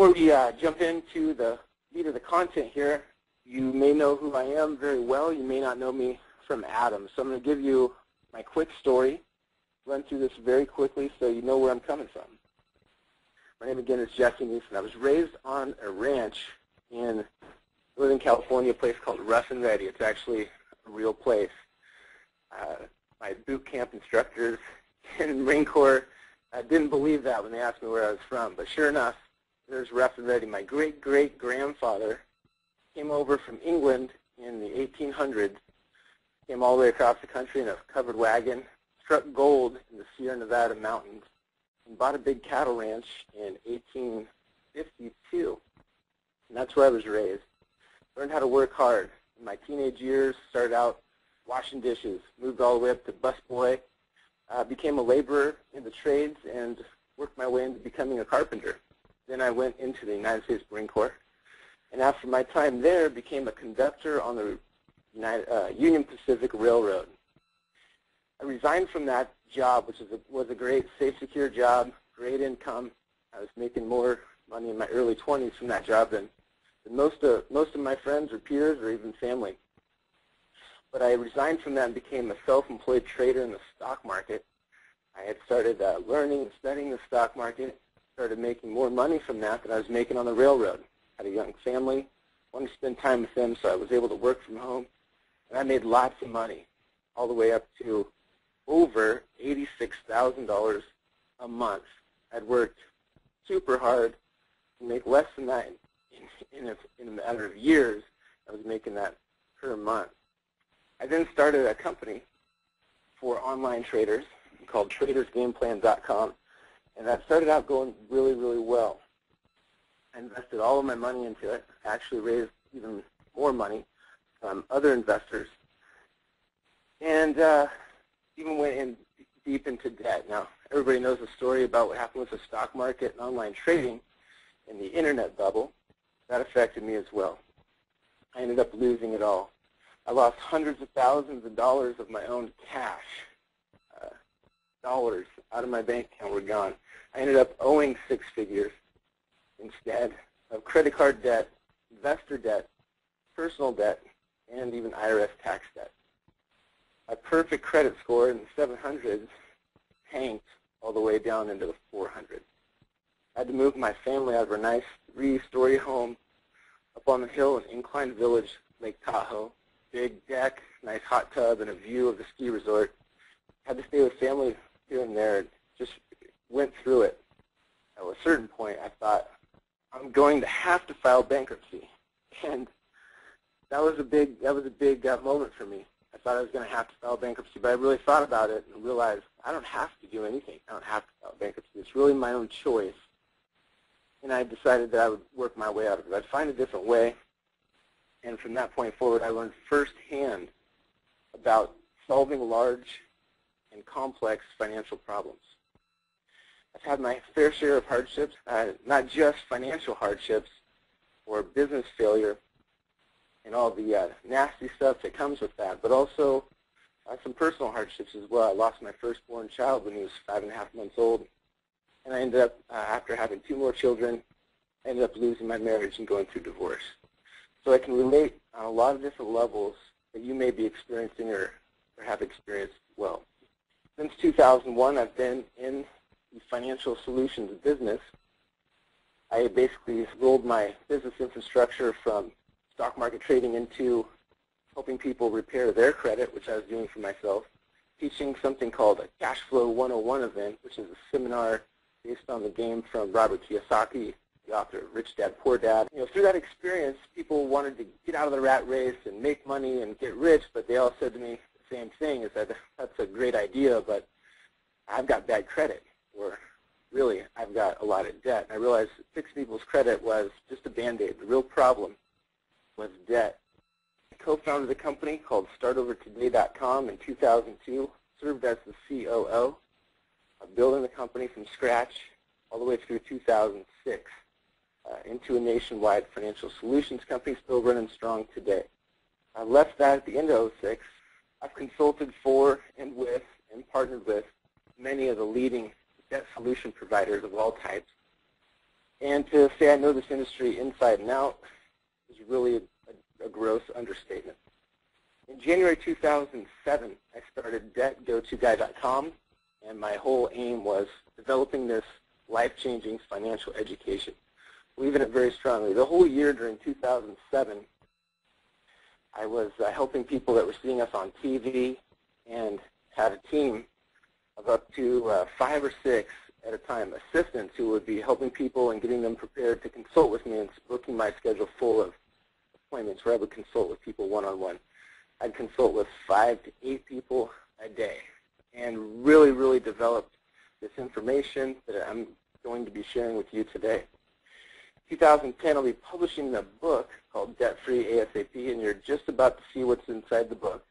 Before we jump into the meat of the content here, you may know who I am very well. You may not know me from Adam. So I'm going to give you my quick story, run through this very quickly so you know where I'm coming from. My name again is Jesse Neeson. I was raised on a ranch in Northern California, a place called Rough and Ready. It's actually a real place. My boot camp instructors in the Marine Corps didn't believe that when they asked me where I was from, but sure enough, there's Rough and Ready. My great-great-grandfather came over from England in the 1800s, came all the way across the country in a covered wagon, struck gold in the Sierra Nevada mountains, and bought a big cattle ranch in 1852. And that's where I was raised. Learned how to work hard. In my teenage years, started out washing dishes, moved all the way up to busboy, became a laborer in the trades, and worked my way into becoming a carpenter. Then I went into the United States Marine Corps, and after my time there, became a conductor on the Union Pacific Railroad. I resigned from that job, which was a great, safe, secure job, great income. I was making more money in my early 20s from that job than most of my friends or peers or even family. But I resigned from that and became a self-employed trader in the stock market. I had started learning and studying the stock market, started making more money from that than I was making on the railroad. Had a young family, wanted to spend time with them, so I was able to work from home. And I made lots of money, all the way up to over $86,000 a month. I'd worked super hard to make less than that in a matter of years. I was making that per month. I then started a company for online traders called TradersGamePlan.com, and that started out going really, really well. I invested all of my money into it. I actually raised even more money from other investors, and even went in deep into debt. Now, everybody knows the story about what happened with the stock market and online trading and the internet bubble. That affected me as well. I ended up losing it all. I lost hundreds of thousands of dollars of my own cash. Dollars out of my bank account were gone. I ended up owing 6 figures instead of credit card debt, investor debt, personal debt, and even IRS tax debt. My perfect credit score in the 700s tanked all the way down into the 400s. I had to move my family out of a nice 3-story home up on the hill in Incline Village, Lake Tahoe. Big deck, nice hot tub, and a view of the ski resort. Had to stay with family here and there, and just went through it. At a certain point, I thought, I'm going to have to file bankruptcy. And that was a big moment for me. I thought I was going to have to file bankruptcy, but I really thought about it and realized I don't have to do anything. I don't have to file bankruptcy. It's really my own choice. And I decided that I would work my way out of it. I'd find a different way. And from that point forward, I learned firsthand about solving large and complex financial problems. I've had my fair share of hardships, not just financial hardships or business failure and all the nasty stuff that comes with that, but also some personal hardships as well. I lost my firstborn child when he was 5.5 months old, and I ended up, after having 2 more children, I ended up losing my marriage and going through divorce. So I can relate on a lot of different levels that you may be experiencing or have experienced as well. Since 2001, I've been in the financial solutions business. I basically rolled my business infrastructure from stock market trading into helping people repair their credit, which I was doing for myself, teaching something called a Cash Flow 101 event, which is a seminar based on the game from Robert Kiyosaki, the author of Rich Dad, Poor Dad. You know, through that experience, people wanted to get out of the rat race and make money and get rich, but they all said to me the same thing, is that that's a great idea, but I've got bad credit, or really, I've got a lot of debt. And I realized fixing people's credit was just a Band-Aid. The real problem was debt. I co-founded a company called StartOverToday.com in 2002, served as the COO of building the company from scratch all the way through 2006 into a nationwide financial solutions company still running strong today. I left that at the end of 2006. I've consulted for and with and partnered with many of the leading debt solution providers of all types. And to say I know this industry inside and out is really a gross understatement. In January 2007, I started DebtGoToGuy.com, and my whole aim was developing this life-changing financial education. Believe in it very strongly. The whole year during 2007, I was helping people that were seeing us on TV and had a team of up to 5 or 6 at a time, assistants who would be helping people and getting them prepared to consult with me and booking my schedule full of appointments where I would consult with people one-on-one. I'd consult with 5 to 8 people a day and really developed this information that I'm going to be sharing with you today. 2010, I'll be publishing a book called Debt Free ASAP, and you're just about to see what's inside the book.